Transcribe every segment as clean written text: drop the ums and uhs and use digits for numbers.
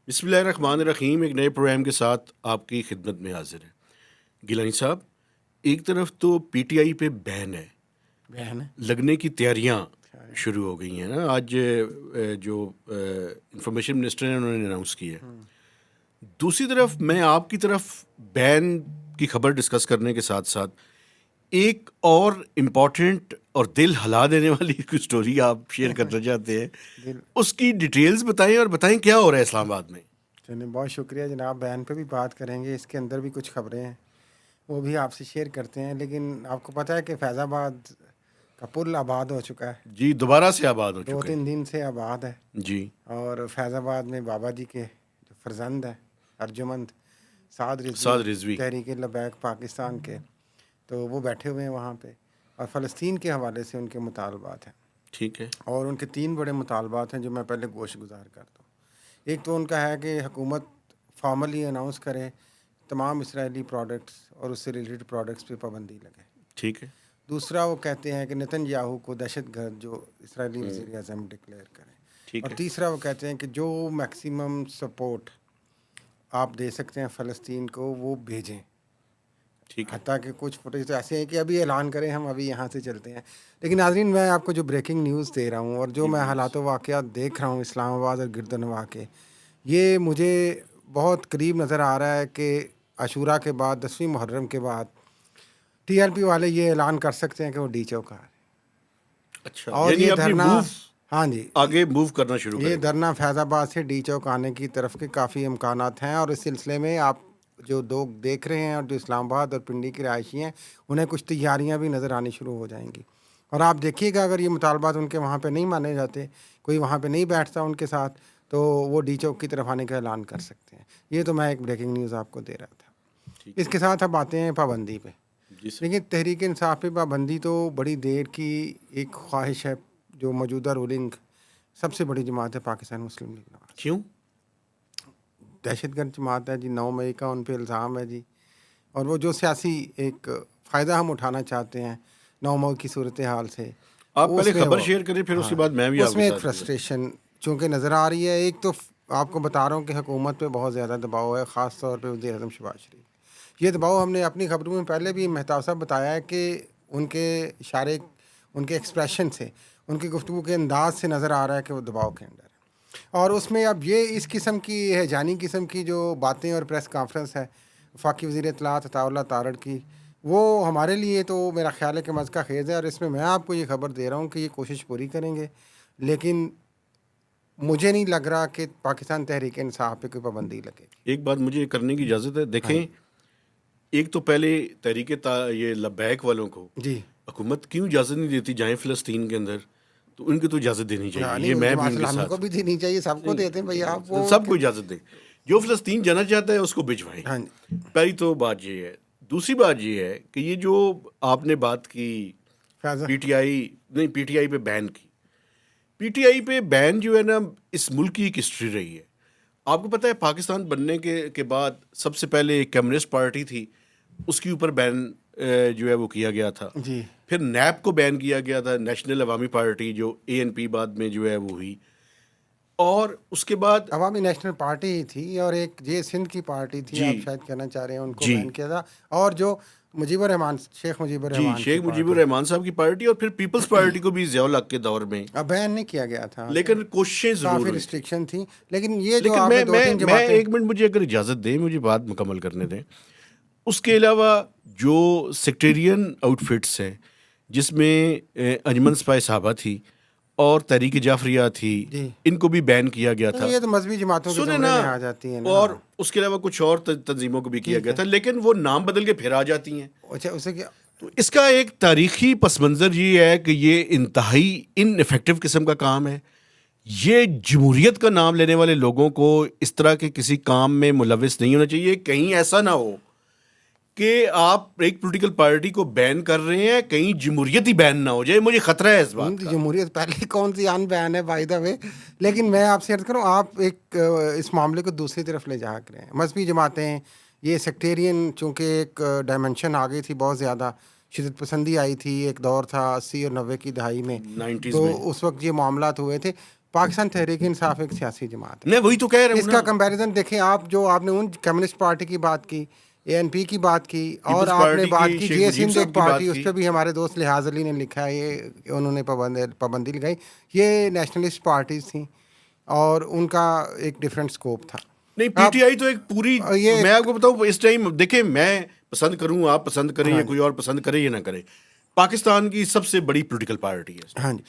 بسم اللہ الرحمن الرحیم. ایک نئے پروگرام کے ساتھ آپ کی خدمت میں حاضر ہے. گیلانی صاحب، ایک طرف تو پی ٹی آئی پہ بین ہے، لگنے کی تیاریاں شروع ہو گئی ہیں نا. آج جو انفارمیشن منسٹر نے انہوں نے اناؤنس کی ہے. دوسری طرف میں آپ کی طرف بین کی خبر ڈسکس کرنے کے ساتھ ساتھ ایک اور امپورٹنٹ اور دل ہلا دینے والی کوئی سٹوری آپ شیئر کرنا چاہتے ہیں. اس کی ڈیٹیلز بتائیں اور بتائیں کیا ہو رہا ہے اسلام آباد میں. چلیں، بہت شکریہ جناب. بین پہ بھی بات کریں گے، اس کے اندر بھی کچھ خبریں ہیں وہ بھی آپ سے شیئر کرتے ہیں. لیکن آپ کو پتہ ہے کہ فیض آباد کا پل آباد ہو چکا ہے. جی، دوبارہ سے آباد ہو چکے 2-3 دن سے آباد ہے. جی. اور فیض آباد میں بابا جی کے جو فرزند ہیں ارجمند سعد رضوی تحریک لبیک پاکستان کے، تو وہ بیٹھے ہوئے ہیں وہاں پہ، اور فلسطین کے حوالے سے ان کے مطالبات ہیں. ٹھیک ہے. اور ان کے 3 بڑے مطالبات ہیں جو میں پہلے گوش گزار کرتا ہوں. ایک تو ان کا ہے کہ حکومت فارملی اناؤنس کرے تمام اسرائیلی پروڈکٹس اور اس سے ریلیٹڈ پروڈکٹس پہ پابندی لگے. ٹھیک ہے. دوسرا، وہ کہتے ہیں کہ نتن یاہو کو دہشت گرد جو اسرائیلی وزیر اعظم ڈکلیئر کریں. ٹھیک اور ہے. تیسرا، وہ کہتے ہیں کہ جو میکسیمم سپورٹ آپ دے سکتے ہیں فلسطین کو وہ بھیجیں. ٹھیک ہے. حتیٰ کہ کچھ فوٹیج تو ایسے ہیں کہ ابھی اعلان کریں ہم ابھی یہاں سے چلتے ہیں. لیکن ناظرین، میں آپ کو جو بریکنگ نیوز دے رہا ہوں اور جو میں حالات و واقعات دیکھ رہا ہوں اسلام آباد اور گرد و نواح کے، یہ مجھے بہت قریب نظر آ رہا ہے کہ عاشوراء کے بعد 10ویں محرم کے بعد ٹی ایل پی والے یہ اعلان کر سکتے ہیں کہ وہ ڈی چوک آ رہے ہیں. اچھا، اور یعنی یہ اب دھرنا، ہاں جی، آگے موو کرنا شروع یہ کریں گے. دھرنا فیض آباد سے ڈی چوک آنے کی طرف کے کافی امکانات ہیں. اور اس سلسلے میں آپ جو لوگ دیکھ رہے ہیں اور جو اسلام آباد اور پنڈی کے رہائشی ہیں، انہیں کچھ تیاریاں بھی نظر آنی شروع ہو جائیں گی. اور آپ دیکھیے گا اگر یہ مطالبات ان کے وہاں پہ نہیں مانے جاتے، کوئی وہاں پہ نہیں بیٹھتا ان کے ساتھ، تو وہ ڈی چوک کی طرف آنے کا اعلان کر سکتے ہیں. یہ تو میں ایک بریکنگ نیوز آپ کو دے رہا تھا. اس کے ساتھ اب آتے ہیں پابندی پہ. جی سر. لیکن تحریک انصاف پہ پابندی تو بڑی دیر کی ایک خواہش ہے. جو موجودہ رولنگ سب سے بڑی جماعت ہے پاکستان مسلم لیگ نواز، کیوں؟ دہشت گرد جماعت ہے جی. 9 مئی کا ان پہ الزام ہے جی. اور وہ جو سیاسی ایک فائدہ ہم اٹھانا چاہتے ہیں 9 مئی کی صورتحال سے، آپ پہلے اس میں خبر وہ، شیئر کریں، پھر اس ہاں، کے بعد میں بھی آپ اس کے میں ایک ساتھ. فرسٹریشن چونکہ نظر آ رہی ہے. ایک تو آپ کو بتا رہا ہوں کہ حکومت پہ بہت زیادہ دباؤ ہے، خاص طور پہ وزیر اعظم شہباز شریف. یہ دباؤ ہم نے اپنی خبروں میں پہلے بھی مہتاب صاحب بتایا ہے کہ ان کے اشارے، ان کے ایکسپریشن سے، ان کی گفتگو کے انداز سے نظر آ رہا ہے کہ وہ دباؤ کے اندر ہے. اور اس میں اب یہ اس قسم کی ہیجانی قسم کی جو باتیں اور پریس کانفرنس ہے وفاقی وزیر اطلاعات عطا اللہ تارڑ کی، وہ ہمارے لیے تو میرا خیال ہے کہ مذکہ خیز ہے. اور اس میں میں آپ کو یہ خبر دے رہا ہوں کہ یہ کوشش پوری کریں گے، لیکن مجھے نہیں لگ رہا کہ پاکستان تحریک انصاف پہ کوئی پابندی لگے گی. ایک بات مجھے کرنے کی اجازت ہے. ہاں دیکھیں، ایک تو پہلے تحریک یہ لبیک والوں کو جی، حکومت کیوں اجازت نہیں دیتی جائیں فلسطین کے اندر؟ تو ان کو تو اجازت دینی چاہیے. نہیں، یہ میں بھی جماعت ان کے اسلامی ساتھ کو بھی دینی چاہیے، سب کو دیتے ہیں بھائی آپ. وہ سب کو اجازت دیں. جو فلسطین جانا چاہتا ہے اس کو بھجوائیں. ہاں جی، پہلی تو بات یہ ہے. دوسری بات یہ ہے کہ یہ جو آپ نے بات کی فیضا، پی ٹی آئی پہ بین کی، پی ٹی آئی پہ بین جو ہے نا، اس ملک کی ایک ہسٹری رہی ہے. آپ کو پتہ ہے پاکستان بننے کے بعد سب سے پہلے ایک کمیونسٹ پارٹی تھی، اس کے اوپر بین جو ہے وہ کیا گیا تھا. جی، پھر نیب کو بین کیا گیا تھا، نیشنل عوامی پارٹی جو ANP بعد میں جو ہے وہ ہوئی. اور اس کے بعد عوامی نیشنل پارٹی ہی تھی، اور ایک جے سندھ کی پارٹی تھی، جی آپ شاید کہنا چاہ رہے ہیں، ان کو جی بین کیا تھا. اور جو مجیب الرحمان، شیخ مجیب جی الرحمان کی شیخ مجیب پارٹی، الرحمان صاحب کی پارٹی، اور پھر پیپلز پارٹی کو بھی ضیاء الحق کے دور میں. اب بین نہیں کیا گیا تھا، لیکن کوششیں ضرور کافی ہوئی تھی. ریسٹرکشن تھی. لیکن یہ جو لیکن آپ نے 2-3 میں جماعتیں، ایک منٹ مجھے اگر اجازت دیں، مجھے بات مکمل کرنے دیں. اس کے علاوہ جو سیکٹیرین آؤٹ فٹس ہیں، جس میں انجمن سپاہی صحابہ تھی اور تحریک جعفریہ تھی، جی، ان کو بھی بین کیا گیا تھا. یہ تو مذہبی جماعتوں کے سنیں زمرے نا. میں آ جاتی ہیں نا. اور اس کے علاوہ کچھ اور تنظیموں کو بھی کیا ٹھیک گیا ہے، تھا، لیکن وہ نام بدل کے پھر آ جاتی ہیں. اچھا، اسے کیا، تو اس کا ایک تاریخی پس منظر یہ ہے کہ یہ انتہائی ان افیکٹو قسم کا کام ہے. یہ جمہوریت کا نام لینے والے لوگوں کو اس طرح کے کسی کام میں ملوث نہیں ہونا چاہیے. کہیں ایسا نہ ہو کہ آپ ایک پولیٹیکل پارٹی کو بین کر رہے ہیں، کہیں جمہوریت ہی بین نہ ہو جائے. مجھے خطرہ ہے اس بات کا. جمہوریت پہلے کون سی ان بین ہے بائی دا وے. لیکن میں آپ سے عرض کروں، آپ ایک اس معاملے کو دوسری طرف لے جا کریں. مذہبی جماعتیں، یہ سیکٹیرین چونکہ ایک ڈائمنشن آ گئی تھی، بہت زیادہ شدت پسندی آئی تھی، ایک دور تھا 80 اور 90 کی دہائی میں، 90s تو میں اس وقت یہ معاملات ہوئے تھے. پاکستان تحریک انصاف ایک سیاسی جماعت ہے. میں وہی تو کہہ رہا ہوں اس کا کمپیریزن دیکھیں آپ، جو آپ نے ان کمیونسٹ پارٹی کی بات کی، اے این پی کی بات کی، اور آپ نے بات کی جے سندھ ایک پارٹی، اس پہ بھی ہمارے دوست لحاظ علی نے لکھا ہے، یہ انہوں نے پابندی لگائی. یہ نیشنلسٹ پارٹیز تھیں اور ان کا ایک ڈفرینٹ اسکوپ تھا. نہیں، پی ٹی آئی تو ایک پوری، میں آپ کو بتاؤں اس ٹائم دیکھیں، میں پسند کروں، آپ پسند کریں یا کوئی اور پسند کرے یا نہ کرے، پاکستان کی سب سے بڑی پولیٹیکل پارٹی ہے. ہاں جی.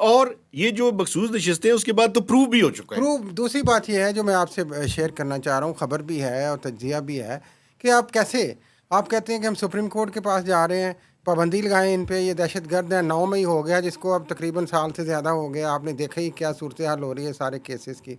اور یہ جو مخصوص نشستیں ہیں اس کے بعد تو پروو بھی ہو چکا ہے. دوسری بات یہ ہے جو میں آپ سے شیئر کرنا چاہ رہا ہوں، خبر بھی ہے اور تجزیہ بھی ہے، کہ آپ کیسے، آپ کہتے ہیں کہ ہم سپریم کورٹ کے پاس جا رہے ہیں، پابندی لگائیں ان پہ، یہ دہشت گرد ہیں. 9 مئی ہو گیا جس کو اب تقریباً سال سے زیادہ ہو گیا، آپ نے دیکھا ہی کیا صورتحال ہو رہی ہے سارے کیسز کی.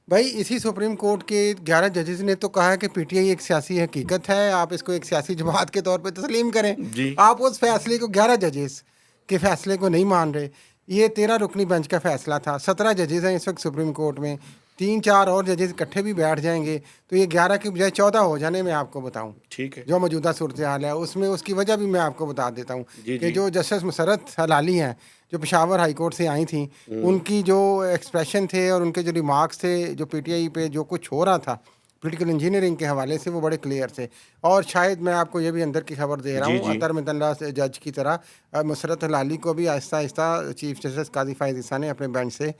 بھائی اسی سپریم کورٹ کے 11 ججز نے تو کہا ہے کہ پی ٹی آئی ایک سیاسی حقیقت ہے، آپ اس کو ایک سیاسی جماعت کے طور پہ تسلیم کریں. جی. آپ اس فیصلے کو، 11 ججز کے فیصلے کو نہیں مان رہے. یہ 13 رکنی بینچ کا فیصلہ تھا. 17 ججز ہیں اس وقت سپریم کورٹ میں، 3-4 اور ججز اکٹھے بھی بیٹھ جائیں گے تو یہ 11 کی بجائے 14 ہو جانے. میں آپ کو بتاؤں ٹھیک ہے جو موجودہ صورتحال ہے اس میں، اس کی وجہ بھی میں آپ کو بتا دیتا ہوں جی کہ جو جسٹس مسرت ہلالی ہیں جو پشاور ہائی کورٹ سے آئی تھیں، ان کی جو ایکسپریشن تھے اور ان کے جو ریمارکس تھے جو پی ٹی آئی پہ جو کچھ ہو رہا تھا پولیٹیکل انجینئرنگ کے حوالے سے، وہ بڑے کلیئر تھے. اور شاید میں آپ کو یہ بھی اندر کی خبر دے رہا ہوں، اطہر مد اللہ جج کی طرح مسرت ہلالی کو بھی آہستہ آہستہ چیف جسٹس قاضی فائز عیسیٰ نے اپنے بینچ سے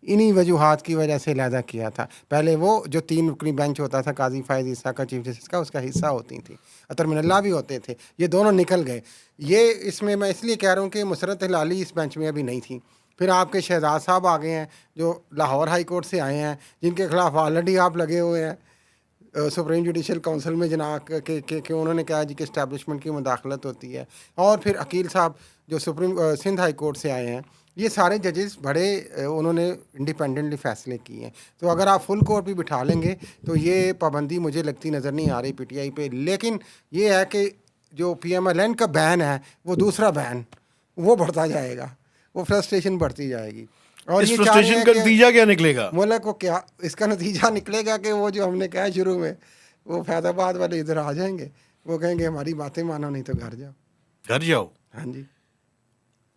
انہی وجوہات کی وجہ سے علیحدہ کیا تھا. پہلے وہ جو 3 رکنی بینچ ہوتا تھا قاضی فائز عیسیٰ کا چیف جسٹس کا، اس کا حصہ ہوتی تھیں، اطہر من اللہ بھی ہوتے تھے، یہ دونوں نکل گئے. یہ اس میں اس لیے کہہ رہا ہوں کہ مسرت ہلالی اس بینچ میں ابھی نہیں تھی. پھر آپ کے شہزاد صاحب آ گئے ہیں جو لاہور ہائی کورٹ سے آئے ہیں، جن کے خلاف آلریڈی آپ لگے ہوئے ہیں سپریم جوڈیشل کونسل میں جناب کہ انہوں نے کہا جی کہ اسٹیبلشمنٹ کی مداخلت ہوتی ہے. اور پھر عقیل صاحب جو سندھ ہائی کورٹ سے آئے ہیں، یہ سارے ججز بڑے انہوں نے انڈیپینڈنٹلی فیصلے کیے ہیں. تو اگر آپ فل کورٹ بھی بٹھا لیں گے تو یہ پابندی مجھے لگتی نظر نہیں آ رہی پی ٹی آئی پہ. لیکن یہ ہے کہ جو پی ایم ایل این کا بین ہے، وہ دوسرا بین وہ بڑھتا جائے گا، وہ فرسٹریشن بڑھتی جائے گی. اور اس یہ فرسٹریشن کا نتیجہ کیا نکلے گا؟ ملک کو کیا اس کا نتیجہ نکلے گا کہ وہ جو ہم نے کہا شروع میں، وہ فیض آباد والے ادھر آ جائیں گے، وہ کہیں گے ہماری باتیں مانو نہیں تو گھر جاؤ. گھر جاؤ. ہاں جی.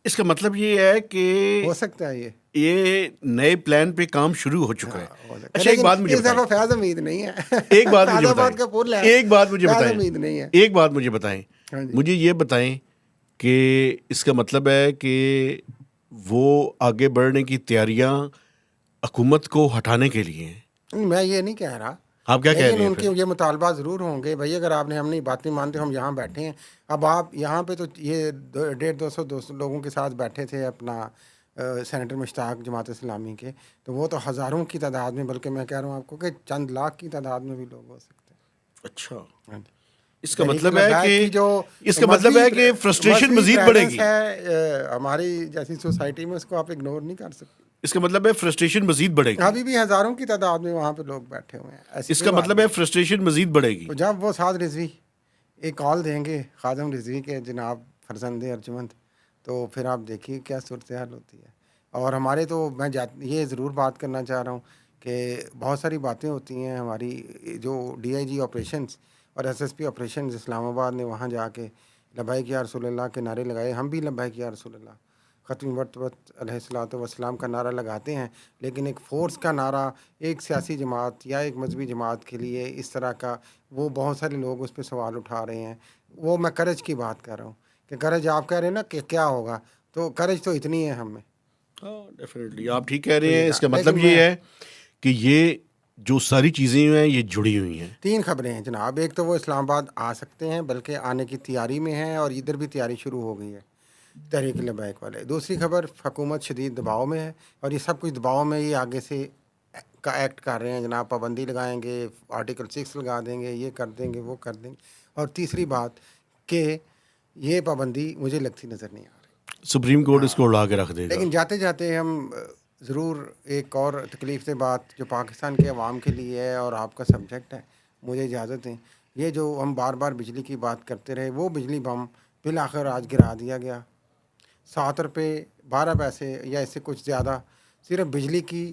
اس کا مطلب یہ ہے کہ ہو سکتا ہے یہ نئے پلان پہ کام شروع ہو چکا ہے. اچھا ایک بات مجھے بتائیں، فیض امید نہیں ہے. ایک بات فیض آباد کا پل ہے، ایک بات مجھے بتائیں، امید نہیں ہے. ایک بات مجھے بتائیں، مجھے یہ بتائیں کہ اس کا مطلب ہے کہ وہ آگے بڑھنے کی تیاریاں حکومت کو ہٹانے کے لیے ہیں؟ میں یہ نہیں کہہ رہا. آپ کیا کہہ رہے ہیں؟ ان کے یہ مطالبات ضرور ہوں گے. بھائی اگر آپ نے ہم نے بات نہیں مانتے، ہم یہاں بیٹھے ہیں. اب آپ یہاں پہ تو یہ 150-200 لوگوں کے ساتھ بیٹھے تھے اپنا سینیٹر مشتاق جماعت اسلامی کے، تو وہ تو ہزاروں کی تعداد میں، بلکہ میں کہہ رہا ہوں آپ کو کہ چند لاکھ کی تعداد میں بھی لوگ ہو سکتے ہیں. اچھا، اس کا مطلب ہے کہ فرسٹریشن مزید بڑھے گی ہماری جیسی سوسائٹی میں، اس کو آپ اگنور نہیں کر سکتے. اس کا مطلب ہے فرسٹریشن مزید بڑھے گی. ابھی بھی ہزاروں کی تعداد میں وہاں پہ لوگ بیٹھے ہوئے ہیں. اس کا مطلب ہے فرسٹریشن مزید بڑھے گی. تو جب وہ سعد رضوی ایک کال دیں گے، خادم رضوی کے جناب فرزند ارجمند، تو پھر آپ دیکھیے کیا صورتحال ہوتی ہے. اور ہمارے تو میں یہ ضرور بات کرنا چاہ رہا ہوں کہ بہت ساری باتیں ہوتی ہیں ہماری، جو ڈی آئی جی آپریشنز اور ایس ایس پی آپریشنز اسلام آباد نے وہاں جا کے لبیک یا رسول اللہ کے نعرے لگائے. ہم بھی لبیک یا رسول اللہ، ختم مرتبت علیہ الصلوۃ والسلام کا نعرہ لگاتے ہیں. لیکن ایک فورس کا نعرہ ایک سیاسی جماعت یا ایک مذہبی جماعت کے لیے اس طرح کا، وہ بہت سارے لوگ اس پہ سوال اٹھا رہے ہیں. وہ میں کرج کی بات کر رہا ہوں کہ کرج آپ کہہ رہے ہیں نا کہ کیا ہوگا، تو کرج تو اتنی ہے ہم میں. ڈیفینیٹلی آپ ٹھیک کہہ رہے ہیں. اس کا مطلب یہ ہے کہ یہ جو ساری چیزیں ہیں یہ جڑی ہوئی ہیں. 3 خبریں ہیں جناب. ایک تو وہ اسلام آباد آ سکتے ہیں، بلکہ آنے کی تیاری میں ہیں، اور ادھر بھی تیاری شروع ہو گئی ہے تحریک لبیک والے. دوسری خبر، حکومت شدید دباؤ میں ہے، اور یہ سب کچھ دباؤ میں یہ آگے سے کا ایکٹ کر رہے ہیں جناب. پابندی لگائیں گے، آرٹیکل 6 لگا دیں گے، یہ کر دیں گے، وہ کر دیں گے. اور تیسری بات کہ یہ پابندی مجھے لگتی نظر نہیں آ رہی، سپریم کورٹ اس کو اڑا کے رکھ دے گا. لیکن جاتے جاتے ہم ضرور ایک اور تکلیف سے بات جو پاکستان کے عوام کے لیے ہے اور آپ کا سبجیکٹ ہے، مجھے اجازت دیں. یہ جو ہم بار بار بجلی کی بات کرتے رہے، وہ بجلی بم بالآخر آج گرا دیا گیا. 7 روپے 12 پیسے یا اس سے کچھ زیادہ صرف بجلی کی